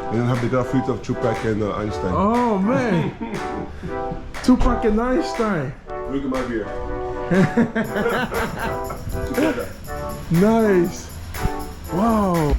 And then have the graffiti of Tupac and Einstein. Oh man, Tupac and Einstein. Look at my beer. Nice. Wow.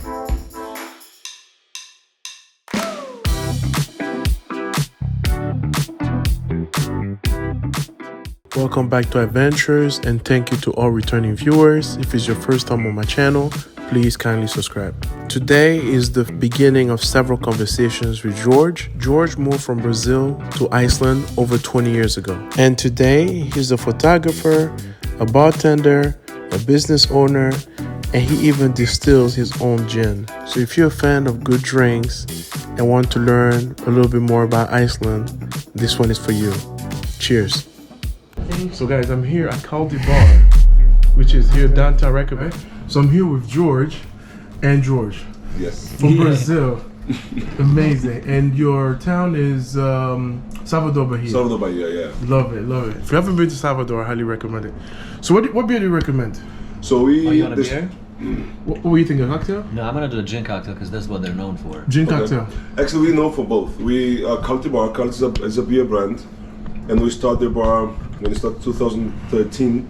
Welcome back to Ivaintures, and thank you to all returning viewers. If it's your first time on my channel, please kindly subscribe. Today is the beginning of several conversations with Georg. Georg moved from Brazil to Iceland over 20 years ago. And today he's a photographer, a bartender, a business owner, and he even distills his own gin. So if you're a fan of good drinks and want to learn a little bit more about Iceland, this one is for you. Cheers. So guys, I'm here at Kaldi Bar, which is here downtown Reykjavik. So I'm here with Georg and Georg. Yes. From Brazil. Amazing. And your town is Salvador Bahia. Salvador Bahia, yeah. Love it, love it. If you haven't been to Salvador, I highly recommend it. So what beer do you recommend? So we... Oh, you want a beer? What were you thinking, a cocktail? No, I'm gonna do a gin cocktail because that's what they're known for. Gin cocktail. Actually, we know for both. We Kaldi Bar. Kaldi is a beer brand, and we started the bar when it started 2013.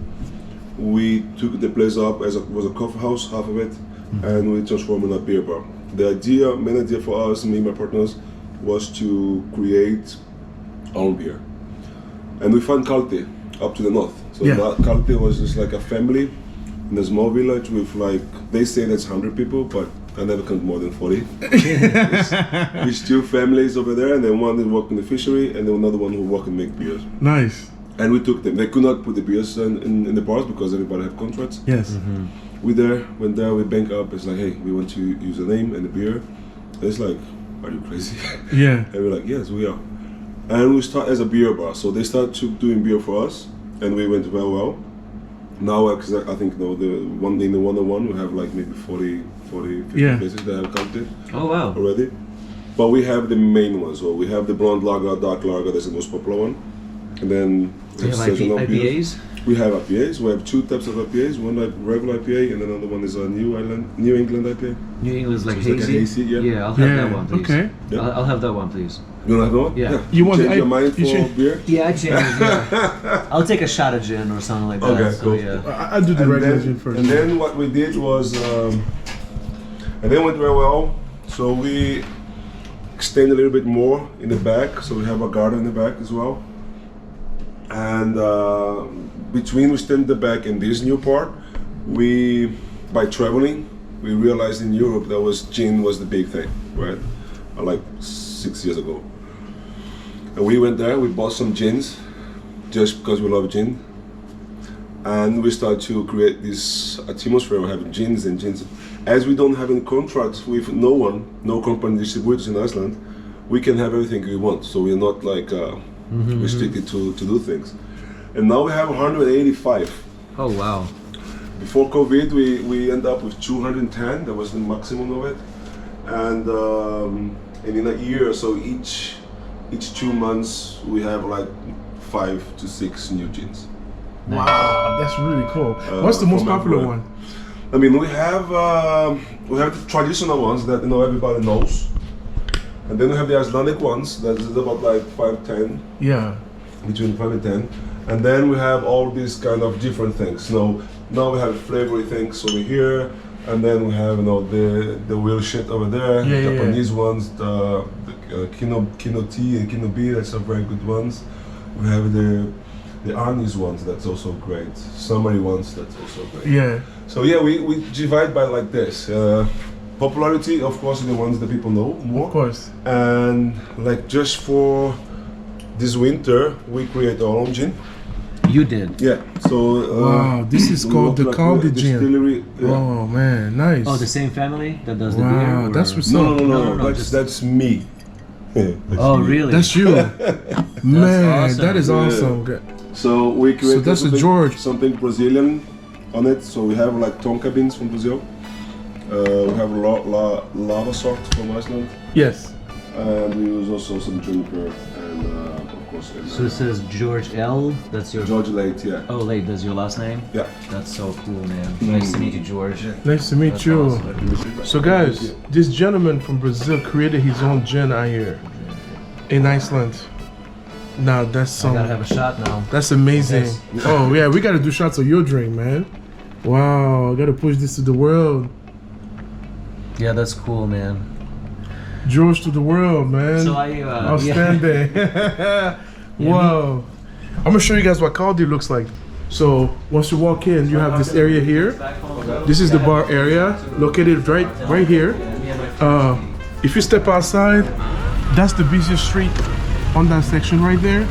We took the place up as was a coffee house, half of it, and we transformed it in a beer bar. The main idea for us, me and my partners, was to create our own beer. And we found Kaldi up to the north. So that Kaldi was just like a family in a small village with like, they say that's 100 people, but I never count more than 40. There's two families over there, and then one that work in the fishery, and then another one who work and make beers. Nice. And we took them. They could not put the beers in the bars because everybody have contracts. Yes. We went there, we bank up. It's like, hey, we want to use the name and the beer. And it's like, are you crazy? Yeah. And we're like, yes, we are. And we start as a beer bar. So they started doing beer for us, and we went well. Now, I think the 101 we have like maybe 40, 50 places that have Kaldi. Oh wow. Already. But we have the main ones. So we have the blonde lager, dark lager. That's the most popular one. And then Do you have IPAs? We have IPAs. We have two types of IPAs. One like regular IPA, and another one is a New England IPA. New England's like So it's hazy. like a hazy, yeah. Yeah, I'll have that one, please. Okay. Yeah. I'll have that one, please. You want to have one? Yeah. You want change your mind for change- beer? Yeah, I changed. Yeah. I'll take a shot of gin or something like that. Okay, so, cool. Yeah. I do the regular gin first. And then what we did was, and then went very well. So we extended a little bit more in the back. So we have a garden in the back as well. And between we stand the back and this new part, by traveling, we realized in Europe that gin was the big thing, right? Like 6 years ago. And we went there, we bought some gins, just because we love gin. And we started to create this atmosphere of having gins and gins. As we don't have any contracts with no company distributors in Iceland, we can have everything we want. So we're not like restricted to do things. And now we have 185. Oh wow. Before COVID, we ended up with 210. That was the maximum of it. And in a year or so, each 2 months, we have like 5 to 6 new gins. Wow, that's really cool. What's the most popular one? I mean, we have the traditional ones that everybody knows, and then we have the Icelandic ones that is about like 5-10. Yeah. Between 5 and 10, and then we have all these kind of different things. Now we have flavory things over here, and then we have the real shit over there. Japanese ones, the Kino tea and Kino B. That's some very good ones. We have the Arnie's ones. That's also great. Summery ones. That's also great. Yeah. So yeah, we divide by like this. Popularity, of course, are the ones that people know more. Of course. And like just for this winter, we create our own gin. You did? Yeah. So wow, this is called the Kaldi Gin. Yeah. Oh man, nice. Oh, the same family that does the beer? Wow, that's what's No, up. that's me. Oh, really? That's you. Man, awesome. that is awesome. So we created that's a Georg. something Brazilian on it. So we have like tonka beans from Brazil. We have lava salt from Iceland. Yes. And we use also some juniper and of course. And, So it says George L. That's your. George Late, yeah. Oh, late. That's your last name. Yeah. That's so cool, man. Nice to meet you, George. Nice to meet That's you. awesome. So guys, this gentleman from Brazil created his own gin out here in Iceland. Now that's I gotta have a shot now. that's amazing. Yes. Oh yeah, we gotta do shots of your drink, man. Wow, I gotta push this to the world. Yeah, that's cool, man. George to the world, man. So I, Outstanding. Wow. I'm gonna show you guys what Kaldi looks like. So once you walk in, you have this area here. This is the bar area, located right here. If you step outside, that's the busiest street on that section right there.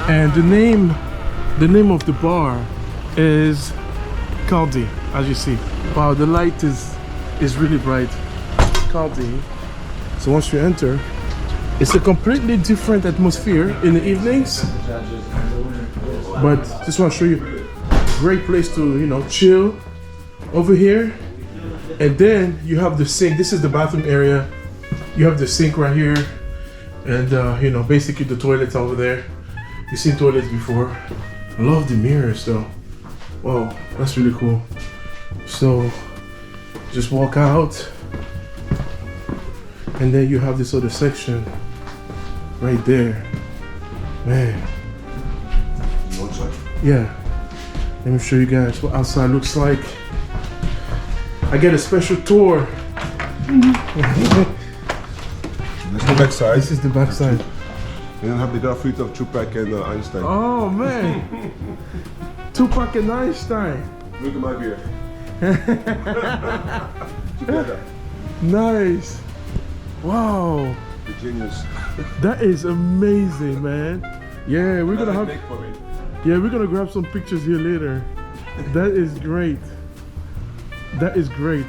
And the name of the bar is Kaldi, as you see. Wow, the light is really bright. Kaldi. So once you enter, it's a completely different atmosphere in the evenings. But just want to show you, great place to chill over here. And then you have the sink. This is the bathroom area. You have the sink right here, and basically the toilets over there. You've seen toilets before. I love the mirrors though. Wow, that's really cool. So just walk out. And then you have this other section right there. Man. Yeah. Let me show you guys what outside looks like. I get a special tour. This is the back side. This is the back side. And then have the graffiti of Tupac and Einstein. Oh man. Tupac and Einstein. Look at my beer. Together. Nice. Wow. The genius. That is amazing, man. Yeah, we're gonna have. Yeah, we're gonna grab some pictures here later. That is great. That is great.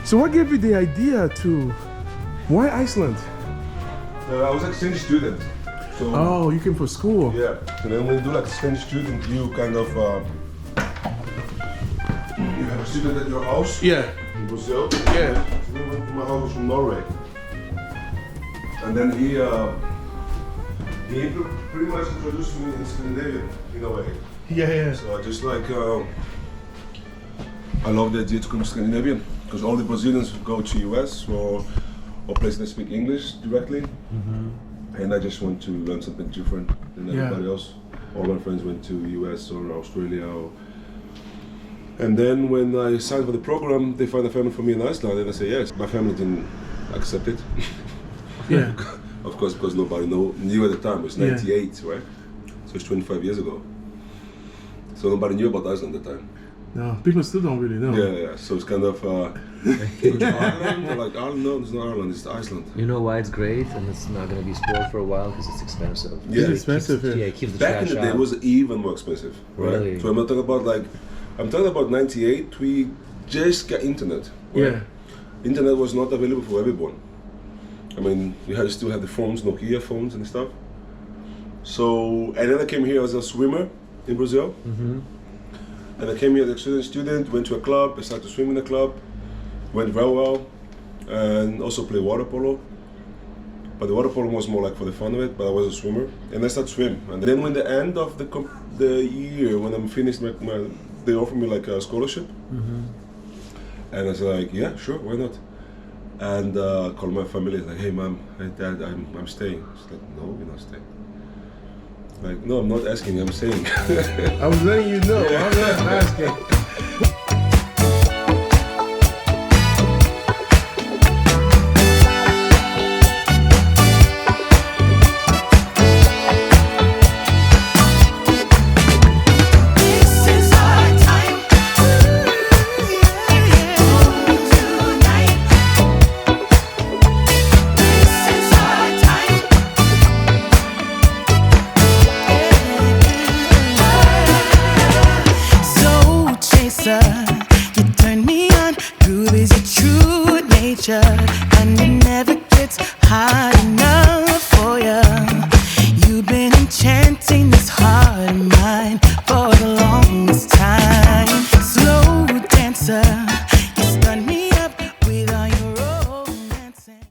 So what gave you the idea to, why Iceland? I was exchange student. So, Oh, you came for school. yeah. So then when you do like exchange student, you kind of, you have a student at your house Yeah. in Brazil. Yeah. So then went to my house was from Norway. And then he pretty much introduced me in Scandinavia in a way. Yeah. So I just like, I love the idea to come to Scandinavia because all the Brazilians go to US or places that speak English directly. And I just want to learn something different than everybody else. All my friends went to US or Australia. And then when I signed for the program, they found a family for me in Iceland and I said yes. My family didn't accept it. Yeah. Of course, because nobody knew at the time. It was 98, right? So it's 25 years ago. So nobody knew about Iceland at the time. No, people still don't really know. Yeah. So it's kind of Ireland. They're like, Ireland? No, it's not Ireland. It's Iceland. You know why it's great and it's not gonna be spoiled for a while because it's expensive. Yeah. It's expensive here. Yeah, it keeps the Back in trash the day, out. it was even more expensive, right? Really? So I'm not talking about I'm talking about 98. We just got internet. Right? Yeah. Internet was not available for everyone. I mean, you still have the phones, Nokia phones and stuff. So, and then I came here as a swimmer in Brazil. And I came here as a student, went to a club, I started to swim in a club, went very well, and also play water polo. But the water polo was more like for the fun of it, but I was a swimmer. And I started to swim. And then when the end of the year, when I'm finished, they offered me like a scholarship. And I was like, yeah, sure, why not? And called my family, like, hey mom, hey dad, I'm staying. She's like, no, you're not staying. Like, no, I'm not asking, I'm saying. I was letting you know. I'm not asking.